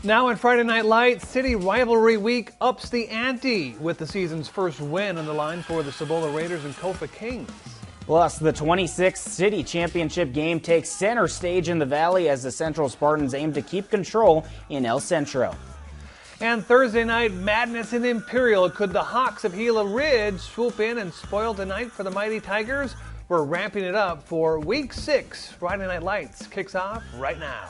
Now in Friday Night Lights, City Rivalry Week ups the ante with the season's first win on the line for the Cibola Raiders and Kofa Kings. Plus, the 26th City Championship game takes center stage in the Valley as the Central Spartans aim to keep control in El Centro. And Thursday night madness in Imperial. Could the Hawks of Gila Ridge swoop in and spoil tonight for the Mighty Tigers? We're ramping it up for Week 6. Friday Night Lights kicks off right now.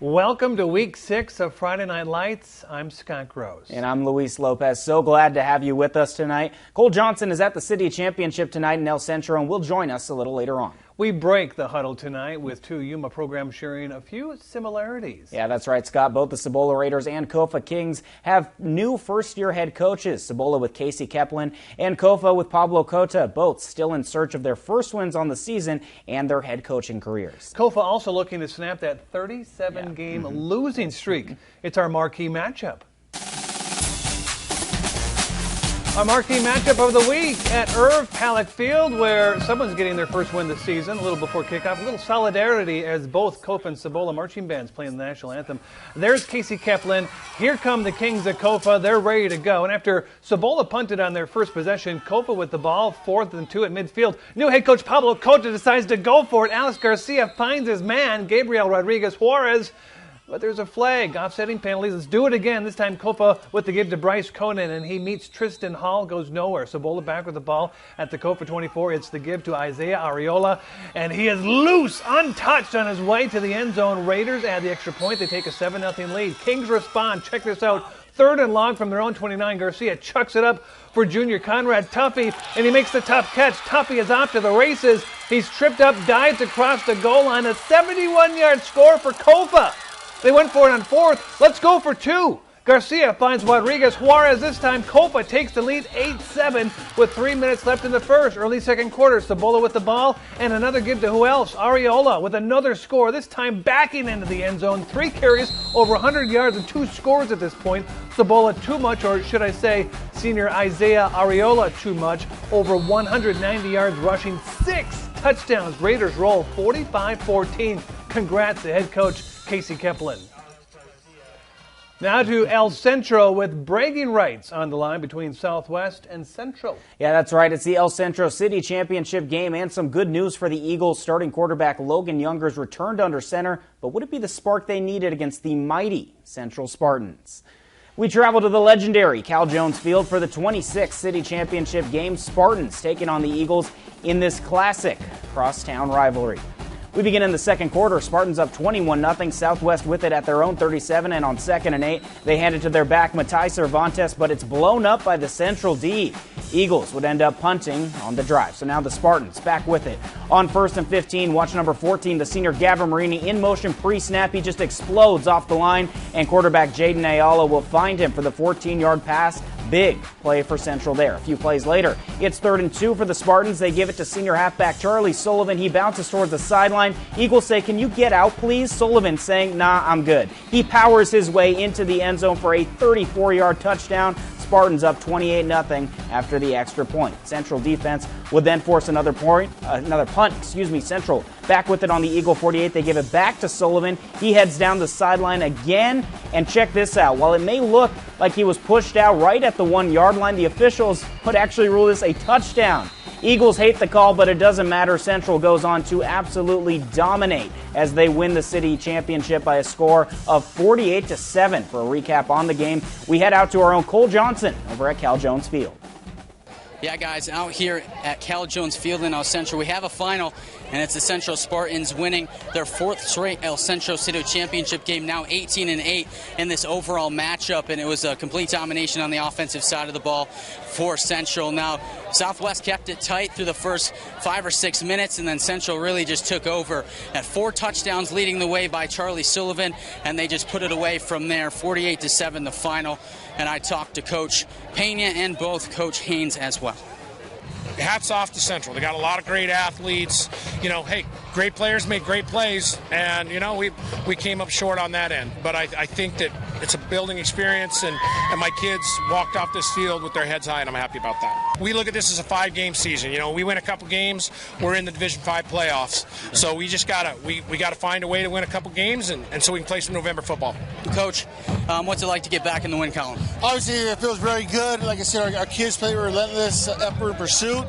Welcome to Week 6 of Friday Night Lights. I'm Scott Gross. And I'm Luis Lopez. So glad to have you with us tonight. Cole Johnson is at the City Championship tonight in El Centro and will join us a little later on. We break the huddle tonight with two Yuma programs sharing a few similarities. Yeah, that's right, Scott. Both the Cibola Raiders and Kofa Kings have new first-year head coaches. Cibola with Casey Kaplan and Kofa with Pablo Cota, both still in search of their first wins on the season and their head coaching careers. Kofa also looking to snap that 37-game losing streak. It's our marquee matchup. Our marquee matchup of the week at Irv Palak Field, where someone's getting their first win this season, a little before kickoff. A little solidarity as both Kofa and Cibola marching bands playing the national anthem. There's Casey Kaplan. Here come the Kings of Kofa. They're ready to go. And after Cibola punted on their first possession, Kofa with the ball, 4th and 2 at midfield. New head coach Pablo Cota decides to go for it. Alex Garcia finds his man, Gabriel Rodriguez Juarez. But there's a flag, offsetting penalties. Let's do it again. This time Kofa with the give to Bryce Conan, and he meets Tristan Hall, goes nowhere. Cibola back with the ball at the Kofa 24. It's the give to Isaiah Ariola, and he is loose, untouched on his way to the end zone. Raiders add the extra point. They take a 7-0 lead. Kings respond. Check this out. 3rd and long from their own 29. Garcia chucks it up for junior Conrad Tuffy, and he makes the tough catch. Tuffy is off to the races. He's tripped up, dives across the goal line. A 71-yard score for Kofa. They went for it on 4th. Let's go for 2. Garcia finds Rodriguez Juarez. This time Kofa takes the lead 8-7 with 3 minutes left in the first. Early second quarter, Cibola with the ball and another give to who else? Ariola with another score, this time backing into the end zone. 3 carries, over 100 yards and 2 scores at this point. Cibola too much, or should I say senior Isaiah Ariola too much. Over 190 yards rushing, 6 touchdowns. Raiders roll 45-14. Congrats to head coach Casey Kaplan. Now to El Centro with bragging rights on the line between Southwest and Central. Yeah, that's right. It's the El Centro City Championship game, and some good news for the Eagles. Starting quarterback Logan Younger's returned under center, but would it be the spark they needed against the mighty Central Spartans? We travel to the legendary Cal Jones Field for the 26th City Championship game. Spartans taking on the Eagles in this classic crosstown rivalry. We begin in the second quarter. Spartans up 21-0. Southwest with it at their own 37, and on 2nd and 8, they hand it to their back, Matai Cervantes, but it's blown up by the Central D. Eagles would end up punting on the drive. So now the Spartans back with it. On 1st and 15, watch number 14, the senior Gavin Marini in motion pre-snap. He just explodes off the line, and quarterback Jaden Ayala will find him for the 14-yard pass. Big play for Central there. A few plays later, it's 3rd and 2 for the Spartans. They give it to senior halfback Charlie Sullivan. He bounces towards the sideline. Eagles say, "Can you get out, please?" Sullivan saying, "Nah, I'm good." He powers his way into the end zone for a 34-yard touchdown. Spartans up 28-0 after the extra point. Central defense would then force another punt. Central back with it on the Eagle 48. They give it back to Sullivan. He heads down the sideline again. And check this out. While it may look like he was pushed out right at the 1-yard line, the officials would actually rule this a touchdown. Eagles hate the call, but it doesn't matter. Central goes on to absolutely dominate as they win the city championship by a score of 48-7. For a recap on the game, we head out to our own Cole Johnson over at Cal Jones Field. Yeah, guys, out here at Cal Jones Field in El Centro, we have a final, and it's the Central Spartans winning their 4th straight El Centro City Championship game, now 18-8 in this overall matchup, and it was a complete domination on the offensive side of the ball for Central. Now, Southwest kept it tight through the first 5 or 6 minutes, and then Central really just took over at 4 touchdowns leading the way by Charlie Sullivan, and they just put it away from there, 48-7 the final. And I talked to Coach Pena and both Coach Haynes as well. hats off to Central. They got a lot of great athletes. Hey, great players make great plays, and we came up short on that end. But I think that it's a building experience, and my kids walked off this field with their heads high, and I'm happy about that. We look at this as a 5-game season. We win a couple games, we're in the Division 5 playoffs. So we just gotta find a way to win a couple games, and so we can play some November football. Coach, what's it like to get back in the win column? Obviously, it feels very good. Like I said, our kids play relentless effort and pursuit.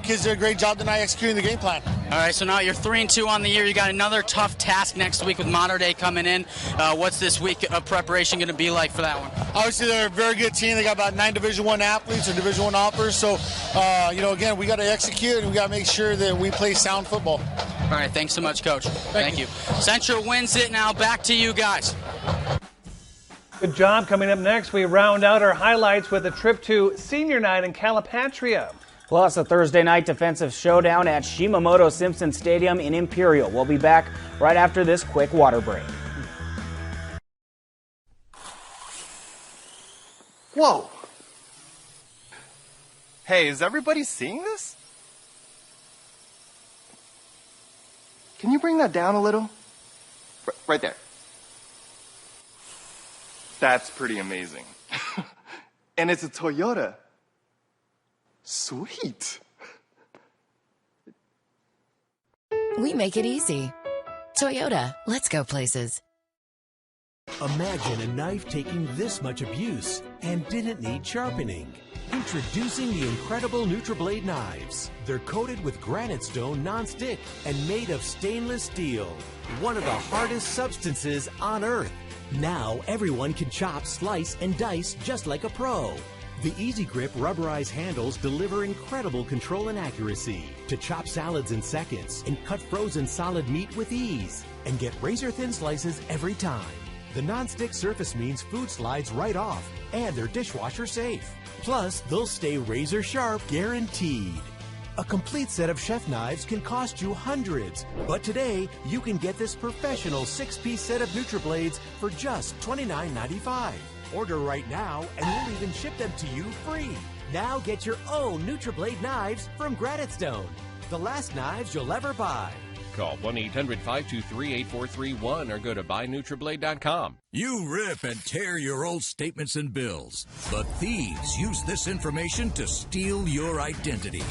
Kids did a great job tonight executing the game plan. All right, so now you're 3-2 on the year. You got another tough task next week with Mater Dei coming in. What's this week of preparation going to be like for that one? Obviously, they're a very good team. They got about 9 Division I athletes or Division I offers. So, again, we got to execute, and we got to make sure that we play sound football. All right, thanks so much, Coach. Thank you. Central wins it. Now back to you guys. Good job. Coming up next, we round out our highlights with a trip to senior night in Calipatria. Plus, a Thursday night defensive showdown at Shimamoto Simpson Stadium in Imperial. We'll be back right after this quick water break. Whoa! Hey, is everybody seeing this? Can you bring that down a little? Right there. That's pretty amazing. And it's a Toyota. Sweet. We make it easy. Toyota, let's go places. Imagine a knife taking this much abuse and didn't need sharpening. Introducing the incredible NutriBlade knives. They're coated with granite stone non-stick and made of stainless steel, one of the hardest substances on earth. Now everyone can chop, slice, and dice just like a pro. The Easy Grip rubberized handles deliver incredible control and accuracy to chop salads in seconds and cut frozen solid meat with ease and get razor-thin slices every time. The non-stick surface means food slides right off and they're dishwasher safe. Plus, they'll stay razor sharp guaranteed. A complete set of chef knives can cost you hundreds, but today you can get this professional 6-piece set of NutriBlades for just $29.95. Order right now and we'll even ship them to you free. Now get your own NutriBlade knives from Granite Stone, the last knives you'll ever buy. Call 1-800-523-8431 or go to buynutriblade.com. You rip and tear your old statements and bills, but thieves use this information to steal your identity.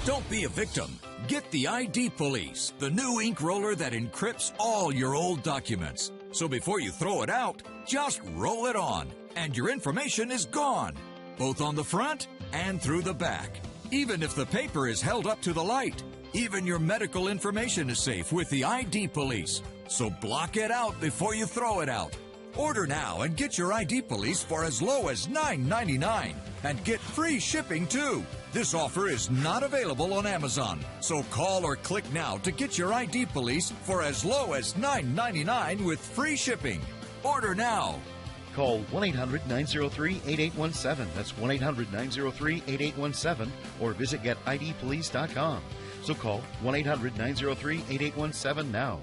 Don't be a victim. Get the ID Police, the new ink roller that encrypts all your old documents. So before you throw it out, just roll it on, and your information is gone, both on the front and through the back. Even if the paper is held up to the light, even your medical information is safe with the ID Police. So block it out before you throw it out. Order now and get your ID Police for as low as $9.99 and get free shipping too. This offer is not available on Amazon, so call or click now to get your ID Police for as low as $9.99 with free shipping. Order now. Call 1-800-903-8817. That's 1-800-903-8817 or visit getidpolice.com. So call 1-800-903-8817 now.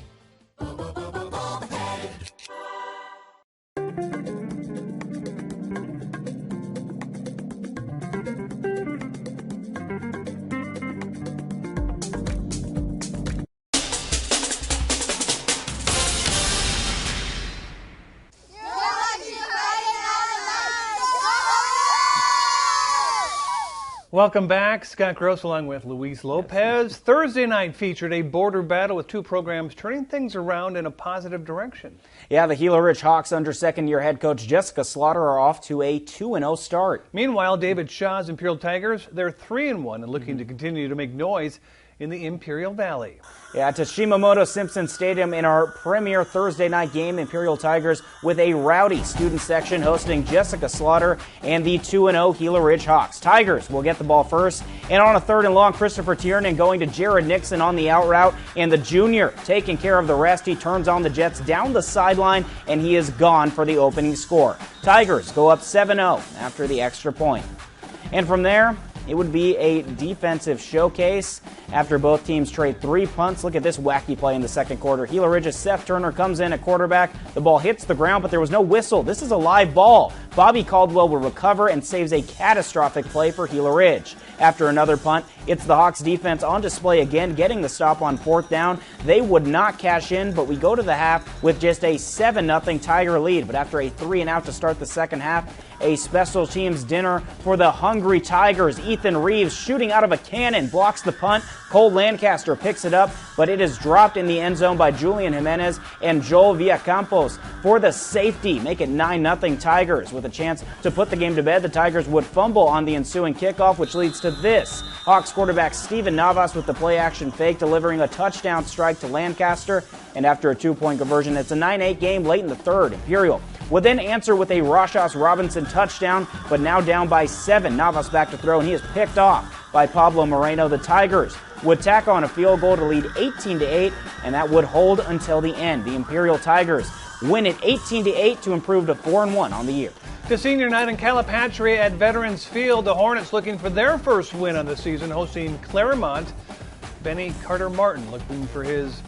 Welcome back. Scott Gross along with Luis Lopez. Thursday night featured a border battle with two programs turning things around in a positive direction. Yeah, the Gila Ridge Hawks under second-year head coach Jessica Slaughter are off to a 2-0 start. Meanwhile, David Shaw's Imperial Tigers, they're 3-1 and looking to continue to make noise in the Imperial Valley. Yeah, to Shimamoto Simpson Stadium in our premier Thursday night game, Imperial Tigers with a rowdy student section hosting Jessica Slaughter and the 2-0 Gila Ridge Hawks. Tigers will get the ball first, and on a 3rd and long, Christopher Tiernan going to Jared Nixon on the out route, and the junior taking care of the rest. He turns on the Jets down the sideline, and he is gone for the opening score. Tigers go up 7-0 after the extra point. And from there, it would be a defensive showcase after both teams trade 3 punts. Look at this wacky play in the second quarter. Gila Ridge's Seth Turner comes in at quarterback. The ball hits the ground, but there was no whistle. This is a live ball. Bobby Caldwell will recover and saves a catastrophic play for Gila Ridge. after another punt. It's the Hawks defense on display again, getting the stop on 4th down. They would not cash in, but we go to the half with just a 7-0 Tiger lead. But after a 3-and-out to start the second half, a special teams dinner for the hungry Tigers. Ethan Reeves shooting out of a cannon, blocks the punt. Cole Lancaster picks it up, but it is dropped in the end zone by Julian Jimenez and Joel Villacampos for the safety. Make it 9-0 Tigers. With a chance to put the game to bed, the Tigers would fumble on the ensuing kickoff, which leads to this. Hawks quarterback Steven Navas with the play-action fake, delivering a touchdown strike to Lancaster. And after a 2-point conversion, it's a 9-8 game late in the third. Imperial would then answer with a Rashas Robinson touchdown, but now down by 7. Navas back to throw, and he is picked off by Pablo Moreno. The Tigers would tack on a field goal to lead 18-8, and that would hold until the end. The Imperial Tigers win it 18-8 to improve to 4-1 on the year. To senior night in Calipatria at Veterans Field, the Hornets looking for their first win of the season, hosting Claremont. Benny Carter-Martin looking for his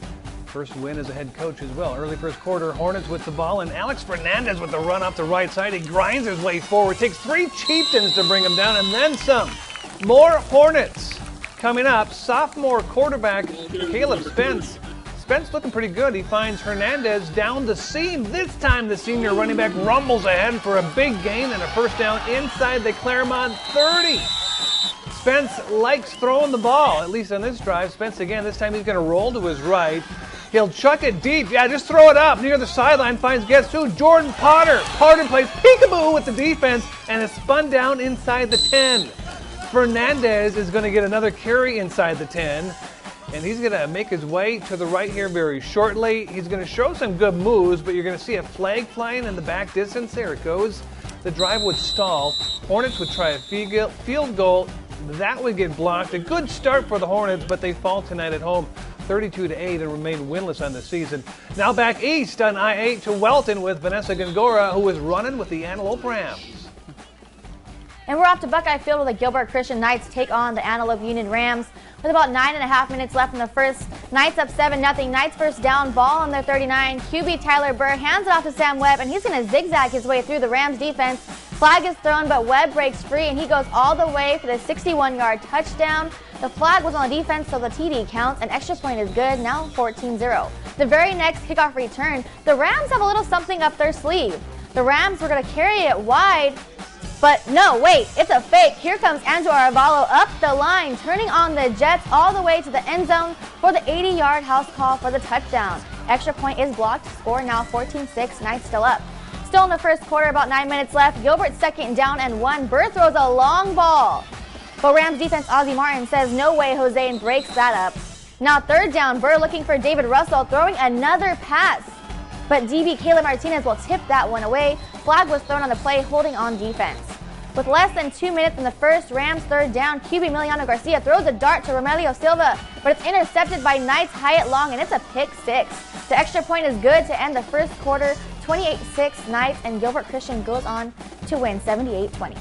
first win as a head coach as well. Early first quarter, Hornets with the ball, and Alex Fernandez with the run off the right side. He grinds his way forward, takes 3 chieftains to bring him down, and then some. More Hornets coming up. Sophomore quarterback Caleb Spence. Spence looking pretty good. He finds Hernandez down the seam. This time the senior running back rumbles ahead for a big gain and a first down inside the Claremont 30. Spence likes throwing the ball, at least on this drive. Spence again, this time he's going to roll to his right. He'll chuck it deep. Yeah, just throw it up. Near the sideline, finds guess who? Jordan Potter. Potter plays peekaboo with the defense and is spun down inside the 10. Fernandez is going to get another carry inside the 10. And he's going to make his way to the right here very shortly. He's going to show some good moves, but you're going to see a flag flying in the back distance. There it goes. The drive would stall. Hornets would try a field goal. That would get blocked. A good start for the Hornets, but they fall tonight at home 32-8 and remain winless on the season. Now back east on I-8 to Welton with Vanessa Gongora, who is running with the Antelope Rams. And we're off to Buckeye Field where the Gilbert Christian Knights take on the Antelope Union Rams. With about 9.5 minutes left in the first, Knights up 7-0. Knights first down, ball on their 39. QB Tyler Burr hands it off to Sam Webb, and he's going to zigzag his way through the Rams defense. Flag is thrown, but Webb breaks free, and he goes all the way for the 61-yard touchdown. The flag was on the defense, so the TD counts. An extra point is good, now 14-0. The very next kickoff return, the Rams have a little something up their sleeve. The Rams were going to carry it wide, but no, wait, it's a fake. Here comes Andrew Arevalo up the line, turning on the Jets all the way to the end zone for the 80-yard house call for the touchdown. Extra point is blocked, score now 14-6, Knights still up. Still in the first quarter, about 9 minutes left. Gilbert second down and 1. Burr throws a long ball, but Rams defense Ozzie Martin says no way, Jose, and breaks that up. Now third down, Burr looking for David Russell, throwing another pass, but DB Caleb Martinez will tip that one away. Flag was thrown on the play, holding on defense. With less than 2 minutes in the first, Rams third down, QB Emiliano Garcia throws a dart to Romelio Silva, but it's intercepted by Knights Hyatt Long, and it's a pick 6. The extra point is good to end the first quarter, 28-6 Knights, and Gilbert Christian goes on to win 78-20.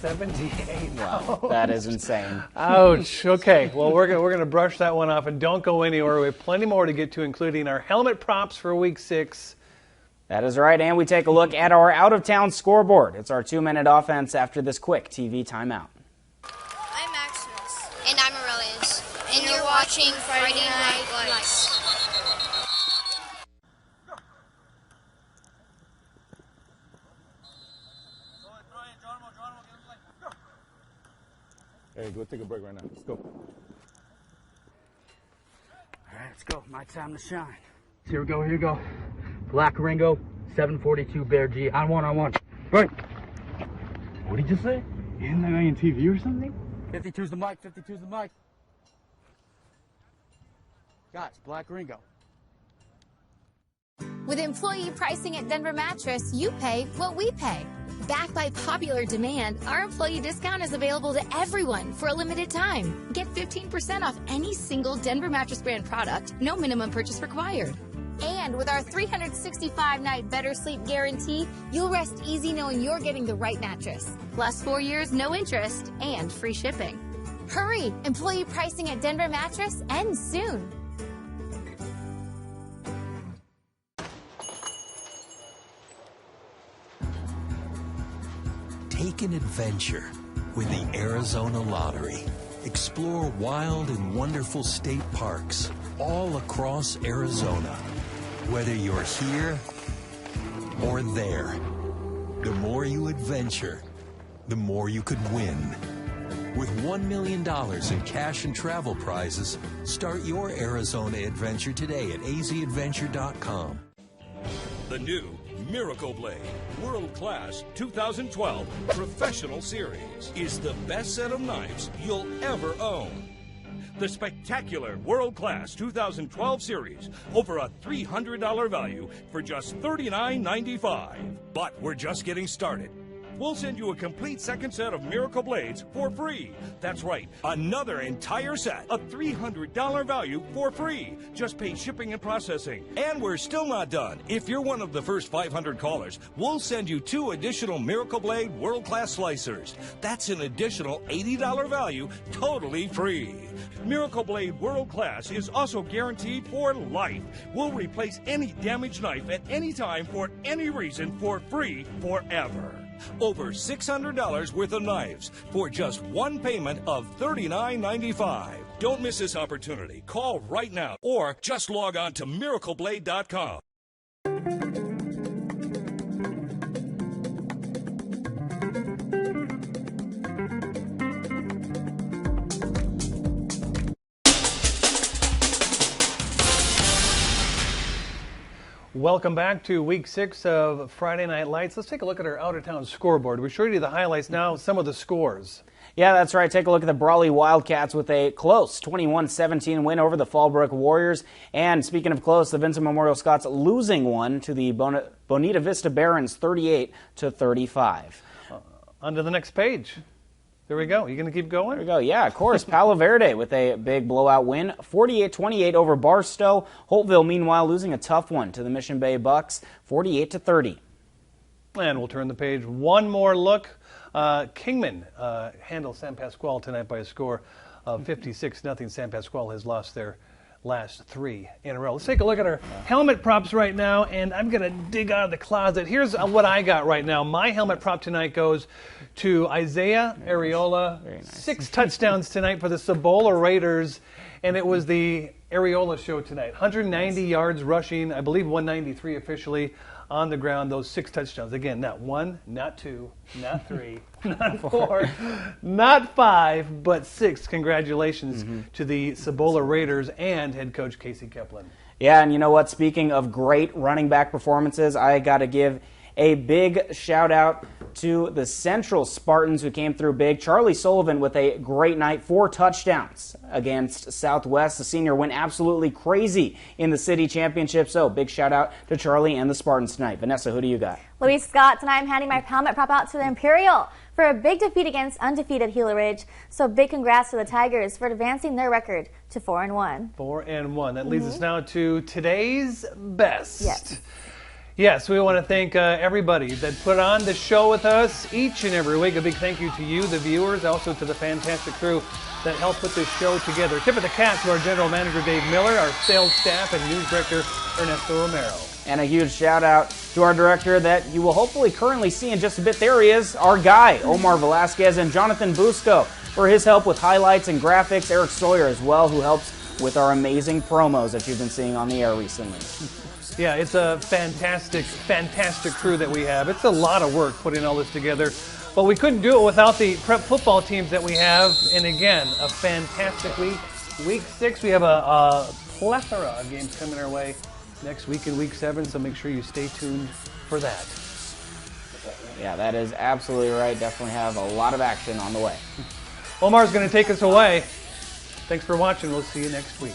78. Wow, that is insane. Ouch. Okay, well, we're gonna brush that one off, and don't go anywhere. We have plenty more to get to, including our helmet props for Week 6. That is right, and we take a look at our out-of-town scoreboard. It's our 2-minute offense after this quick TV timeout. I'm Maximus. And I'm Aurelius. And you're watching Friday Night Lights. Hey, go take a break right now. Let's go. All right, let's go. My time to shine. Here we go, here we go. Black Ringo, 742 Bear G. On one. Right. What did you just say? Isn't that guy on TV or something? 52's the mic, 52's the mic. Guys, Black Ringo. With employee pricing at Denver Mattress, you pay what we pay. Backed by popular demand, our employee discount is available to everyone for a limited time. Get 15% off any single Denver Mattress brand product, no minimum purchase required. And with our 365-night better sleep guarantee, you'll rest easy knowing you're getting the right mattress. Plus 4 years, no interest, and free shipping. Hurry! Employee pricing at Denver Mattress ends soon. Take an adventure with the Arizona Lottery. Explore wild and wonderful state parks all across Arizona. Whether you're here or there, the more you adventure, the more you could win. With $1 million in cash and travel prizes, start your Arizona adventure today at azadventure.com. The new Miracle Blade World Class 2012 Professional Series is the best set of knives you'll ever own. The spectacular World Class 2012 Series, over a $300 value for just $39.95. But we're just getting started. We'll send you a complete second set of Miracle Blades for free. That's right, another entire set, a $300 value for free. Just pay shipping and processing. And we're still not done. If you're one of the first 500 callers, we'll send you 2 additional Miracle Blade World Class Slicers. That's an additional $80 value, totally free. Miracle Blade World Class is also guaranteed for life. We'll replace any damaged knife at any time for any reason for free forever. Over $600 worth of knives for just one payment of $39.95. Don't miss this opportunity. Call right now or just log on to miracleblade.com. Welcome back to Week 6 of Friday Night Lights. Let's take a look at our out-of-town scoreboard. We showed you the highlights, now some of the scores. Yeah, that's right. Take a look at the Brawley Wildcats with a close 21-17 win over the Fallbrook Warriors. And speaking of close, the Vincent Memorial Scots losing one to the Bonita Vista Barons 38-35. On to the next page. There we go. You going to keep going? There we go. Yeah, of course. Palo Verde with a big blowout win, 48-28 over Barstow. Holtville, meanwhile, losing a tough one to the Mission Bay Bucks, 48-30. And we'll turn the page. One more look. Kingman handled San Pasqual tonight by a score of 56-0. San Pasqual has lost their last 3 in a row. Let's take a look at our helmet props right now, and I'm going to dig out of the closet. Here's what I got right now. My helmet prop tonight goes to Isaiah Areola. Very nice. 6 touchdowns tonight for the Cibola Raiders, and it was the Areola show tonight. 190 yards rushing, I believe 193 officially on the ground, those 6 touchdowns. Again, not 1, not 2, not 3, not 4, not 5, but 6. Congratulations to the Cibola Raiders and head coach Casey Kepplin. Yeah, and you know what? Speaking of great running back performances, I got to give a big shout out to the Central Spartans who came through big. Charlie Sullivan with a great night, 4 touchdowns against Southwest. The senior went absolutely crazy in the city championship, so big shout out to Charlie and the Spartans tonight. Vanessa, who do you got? Louise Scott. Tonight I'm handing my helmet prop out to the Imperial for a big defeat against undefeated Gila Ridge. So big congrats to the Tigers for advancing their record to 4-1. 4-1. That leads us now to today's best. Yes, we want to thank everybody that put on the show with us each and every week. A big thank you to you, the viewers, also to the fantastic crew that helped put this show together. Tip of the cap to our general manager, Dave Miller, our sales staff, and news director, Ernesto Romero. And a huge shout out to our director that you will hopefully currently see in just a bit. There he is, our guy, Omar Velasquez, and Jonathan Busco for his help with highlights and graphics. Eric Sawyer as well, who helps with our amazing promos that you've been seeing on the air recently. Yeah, it's a fantastic, fantastic crew that we have. It's a lot of work putting all this together, but we couldn't do it without the prep football teams that we have. And again, a fantastic week. Week 6, we have a plethora of games coming our way next week in Week 7, so make sure you stay tuned for that. Yeah, that is absolutely right. Definitely have a lot of action on the way. Omar's going to take us away. Thanks for watching. We'll see you next week.